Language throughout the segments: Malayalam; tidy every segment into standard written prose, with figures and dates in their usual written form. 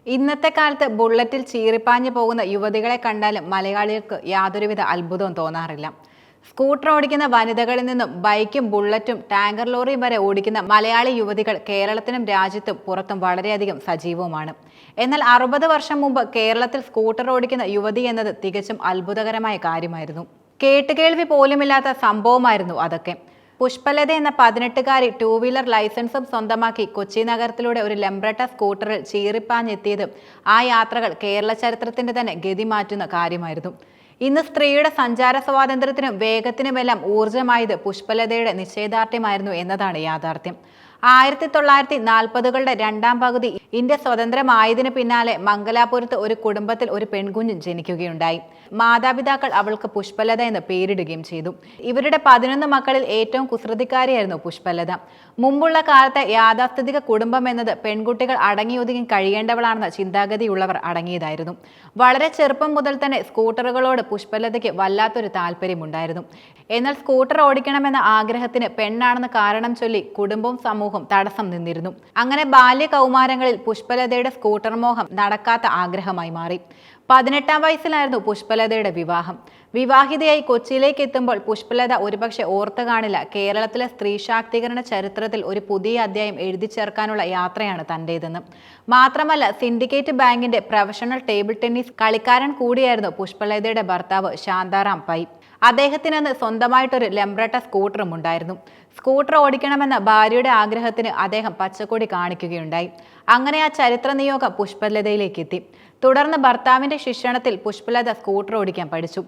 ഇന്നത്തെ കാലത്ത് ബുള്ളറ്റിൽ ചീറിപ്പാഞ്ഞു പോകുന്ന യുവതികളെ കണ്ടാലും മലയാളികൾക്ക് യാതൊരുവിധ അത്ഭുതവും തോന്നാറില്ല. സ്കൂട്ടർ ഓടിക്കുന്ന വനിതകളിൽ നിന്നും ബൈക്കും ബുള്ളറ്റും ടാങ്കർ ലോറിയും വരെ ഓടിക്കുന്ന മലയാളി യുവതികൾ കേരളത്തിനും രാജ്യത്തും പുറത്തും വളരെയധികം സജീവവുമാണ്. എന്നാൽ 60 വർഷം മുമ്പ് കേരളത്തിൽ സ്കൂട്ടർ ഓടിക്കുന്ന യുവതി എന്നത് തികച്ചും അത്ഭുതകരമായ കാര്യമായിരുന്നു. കേട്ടുകേൾവി പോലുമില്ലാത്ത സംഭവമായിരുന്നു അതൊക്കെ. പുഷ്പലത എന്ന 18-കാരി 2 വീലർ ലൈസൻസും സ്വന്തമാക്കി കൊച്ചി നഗരത്തിലൂടെ ഒരു ലംബ്രട്ട സ്കൂട്ടറിൽ ചീറിപ്പാഞ്ഞെത്തിയതും ആ യാത്രകൾ കേരള ചരിത്രത്തിന്റെ തന്നെ ഗതി മാറ്റുന്ന കാര്യമായിരുന്നു. ഇന്ന് സ്ത്രീയുടെ സഞ്ചാര സ്വാതന്ത്ര്യത്തിനും വേഗത്തിനുമെല്ലാം ഊർജ്ജമായത് പുഷ്പലതയുടെ നിശ്ചയദാർഢ്യമായിരുന്നു എന്നതാണ് യാഥാർത്ഥ്യം. 1940കളുടെ രണ്ടാം പകുതി ഇന്ത്യ സ്വതന്ത്രമായതിനു പിന്നാലെ മംഗലാപുരത്ത് ഒരു കുടുംബത്തിൽ ഒരു പെൺകുഞ്ഞ് ജനിക്കുകയുണ്ടായി. മാതാപിതാക്കൾ അവൾക്ക് പുഷ്പലത എന്ന് പേരിടുകയും ചെയ്തു. ഇവരുടെ 11 മക്കളിൽ ഏറ്റവും കുസൃതിക്കാരിയായിരുന്നു പുഷ്പലത. മുമ്പുള്ള കാലത്തെ യാഥാസ്ഥിതിക കുടുംബം എന്നത് പെൺകുട്ടികൾ അടങ്ങിയൊതുങ്ങി കഴിയേണ്ടവളാണെന്ന ചിന്താഗതിയുള്ളവർ അടങ്ങിയതായിരുന്നു. വളരെ ചെറുപ്പം മുതൽ തന്നെ സ്കൂട്ടറുകളോട് പുഷ്പലതയ്ക്ക് വല്ലാത്തൊരു താല്പര്യമുണ്ടായിരുന്നു. എന്നാൽ സ്കൂട്ടർ ഓടിക്കണമെന്ന ആഗ്രഹത്തിന് പെണ്ണാണെന്ന് കാരണം ചൊല്ലി കുടുംബവും സമൂഹവും തടസ്സം നിന്നിരുന്നു. അങ്ങനെ ബാല്യ കൗമാരങ്ങളിൽ പുഷ്പലതയുടെ സ്കൂട്ടർ മോഹം നടക്കാത്ത ആഗ്രഹമായി മാറി. 18-ാം വയസ്സിലായിരുന്നു പുഷ്പലതയുടെ വിവാഹം. വിവാഹിതയായി കൊച്ചിയിലേക്ക് എത്തുമ്പോൾ പുഷ്പലത ഒരുപക്ഷെ ഓർത്തു കാണില്ല, കേരളത്തിലെ സ്ത്രീ ശാക്തീകരണ ചരിത്രത്തിൽ ഒരു പുതിയ അധ്യായം എഴുതി ചേർക്കാനുള്ള യാത്രയാണ് തന്റേതെന്ന്. മാത്രമല്ല, സിൻഡിക്കേറ്റ് ബാങ്കിന്റെ പ്രൊഫഷണൽ ടേബിൾ ടെന്നീസ് കളിക്കാരൻ കൂടിയായിരുന്നു പുഷ്പലതയുടെ ഭർത്താവ് ശാന്താറാം പൈ. അദ്ദേഹത്തിനന്ന് സ്വന്തമായിട്ടൊരു ലംബ്രട്ട സ്കൂട്ടറും ഉണ്ടായിരുന്നു. സ്കൂട്ടർ ഓടിക്കണമെന്ന ഭാര്യയുടെ ആഗ്രഹത്തിന് അദ്ദേഹം പച്ചക്കൊടി കാണിക്കുകയുണ്ടായി. അങ്ങനെ ആ ചരിത്ര നിയോഗം പുഷ്പലതയിലേക്ക് എത്തി. തുടർന്ന് ഭർത്താവിന്റെ ശിക്ഷണത്തിൽ പുഷ്പലത സ്കൂട്ടർ ഓടിക്കാൻ പഠിച്ചു.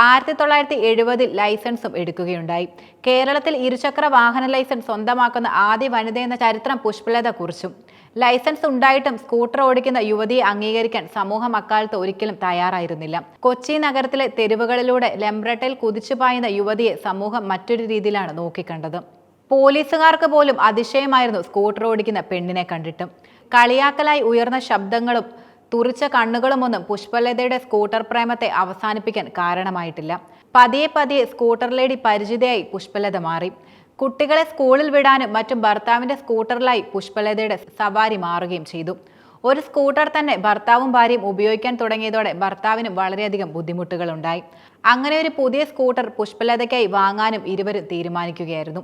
1970-ൽ ലൈസൻസും എടുക്കുകയുണ്ടായി. കേരളത്തിൽ ഇരുചക്ര വാഹന ലൈസൻസ് സ്വന്തമാക്കുന്ന ആദ്യ വനിത എന്ന ചരിത്രം പുഷ്പലത കുറിച്ചു. ലൈസൻസ് ഉണ്ടായിട്ടും സ്കൂട്ടർ ഓടിക്കുന്ന യുവതിയെ അംഗീകരിക്കാൻ സമൂഹം അക്കാലത്ത് ഒരിക്കലും തയ്യാറായിരുന്നില്ല. കൊച്ചി നഗരത്തിലെ തെരുവുകളിലൂടെ ലംബ്രട്ടയിൽ കുതിച്ചുപായുന്ന യുവതിയെ സമൂഹം മറ്റൊരു രീതിയിലാണ് നോക്കിക്കണ്ടത്. പോലീസുകാർക്ക് പോലും അതിശയമായിരുന്നു സ്കൂട്ടർ ഓടിക്കുന്ന പെണ്ണിനെ കണ്ടിട്ട്. കളിയാക്കലായി ഉയർന്ന ശബ്ദങ്ങളും തുറിച്ച കണ്ണുകളുമൊന്നും പുഷ്പലതയുടെ സ്കൂട്ടർ പ്രേമത്തെ അവസാനിപ്പിക്കാൻ കാരണമായിട്ടില്ല. പതിയെ പതിയെ സ്കൂട്ടർ ലേഡി പരിചിതയായി പുഷ്പലത മാറി. കുട്ടികളെ സ്കൂളിൽ വിടാനും മറ്റും ഭർത്താവിന്റെ സ്കൂട്ടറിലായി പുഷ്പലതയുടെ സവാരി മാറുകയും ചെയ്തു. ഒരു സ്കൂട്ടർ തന്നെ ഭർത്താവും ഭാര്യയും ഉപയോഗിക്കാൻ തുടങ്ങിയതോടെ ഭർത്താവിനും വളരെയധികം ബുദ്ധിമുട്ടുകളുണ്ടായി. അങ്ങനെ ഒരു പുതിയ സ്കൂട്ടർ പുഷ്പലതയ്ക്കായി വാങ്ങാനും ഇരുവരും തീരുമാനിക്കുകയായിരുന്നു.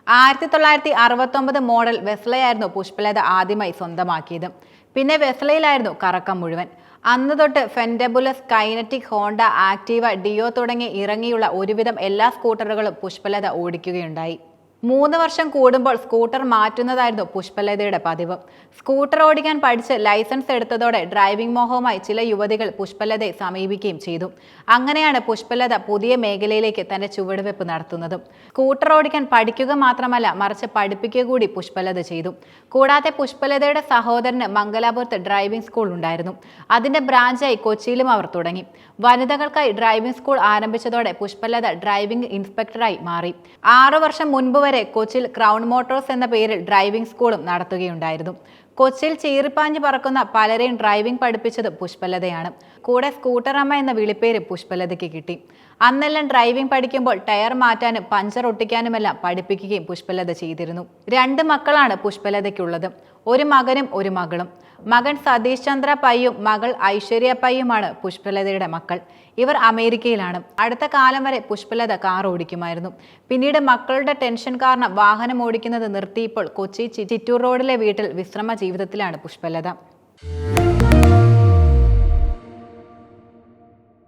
1969 മോഡൽ വെസ്ലയായിരുന്നു പുഷ്പലത ആദ്യമായി സ്വന്തമാക്കിയത്. പിന്നെ വെസ്ലയിലായിരുന്നു കറക്കം മുഴുവൻ. അന്ന് തൊട്ട് ഫെൻഡബുലസ്, കൈനറ്റിക്, ഹോണ്ട, ആക്റ്റീവ, ഡിയോ തുടങ്ങി ഇറങ്ങിയുള്ള ഒരുവിധം എല്ലാ സ്കൂട്ടറുകളും പുഷ്പലത ഓടിക്കുകയുണ്ടായി. 3 വർഷം കൂടുമ്പോൾ സ്കൂട്ടർ മാറ്റുന്നതായിരുന്നു പുഷ്പലതയുടെ പതിവ്. സ്കൂട്ടർ ഓടിക്കാൻ പഠിച്ച് ലൈസൻസ് എടുത്തതോടെ ഡ്രൈവിംഗ് മോഹവുമായി ചില യുവതികൾ പുഷ്പലതയെ സമീപിക്കുകയും ചെയ്തു. അങ്ങനെയാണ് പുഷ്പലത പുതിയ മേഖലയിലേക്ക് തന്റെ ചുവടുവെപ്പ് നടത്തുന്നത്. സ്കൂട്ടർ ഓടിക്കാൻ പഠിക്കുക മാത്രമല്ല, മറിച്ച് പഠിപ്പിക്കുക കൂടി പുഷ്പലത ചെയ്തു. കൂടാതെ പുഷ്പലതയുടെ സഹോദരന് മംഗലാപുരത്ത് ഡ്രൈവിംഗ് സ്കൂൾ ഉണ്ടായിരുന്നു. അതിന്റെ ബ്രാഞ്ചായി കൊച്ചിയിലും അവർ തുടങ്ങി. വനിതകൾക്കായി ഡ്രൈവിംഗ് സ്കൂൾ ആരംഭിച്ചതോടെ പുഷ്പലത ഡ്രൈവിംഗ് ഇൻസ്പെക്ടറായി മാറി. 6 വർഷം മുൻപ് വരെ കൊച്ചിയിൽ ക്രൗൺ മോട്ടോഴ്സ് എന്ന പേരിൽ ഡ്രൈവിംഗ് സ്കൂളും നടത്തുകയുണ്ടായിരുന്നു. കൊച്ചിയിൽ ചീറിപ്പാഞ്ഞു പറക്കുന്ന പലരെയും ഡ്രൈവിംഗ് പഠിപ്പിച്ചത് പുഷ്പലതയാണ്. കൂടെ സ്കൂട്ടർ അമ്മ എന്ന വിളിപ്പേര് പുഷ്പലതയ്ക്ക് കിട്ടി. അന്നെല്ലാം ഡ്രൈവിംഗ് പഠിക്കുമ്പോൾ ടയർ മാറ്റാനും പഞ്ചർ ഒട്ടിക്കാനുമെല്ലാം പഠിപ്പിക്കുകയും പുഷ്പലത ചെയ്തിരുന്നു. 2 മക്കളാണ് പുഷ്പലതയ്ക്കുള്ളത്. ഒരു മകനും ഒരു മകളും. മകൻ സതീഷ് ചന്ദ്ര പൈയും മകൾ ഐശ്വര്യ പൈയുമാണ് പുഷ്പലതയുടെ മക്കൾ. ഇവർ അമേരിക്കയിലാണ്. അടുത്ത കാലം വരെ പുഷ്പലത കാർ ഓടിക്കുമായിരുന്നു. പിന്നീട് മക്കളുടെ ടെൻഷൻ കാരണം വാഹനം ഓടിക്കുന്നത് നിർത്തിയപ്പോൾ കൊച്ചി ചിറ്റൂർ റോഡിലെ വീട്ടിൽ വിശ്രമ ജീവിതത്തിലാണ് പുഷ്പലത.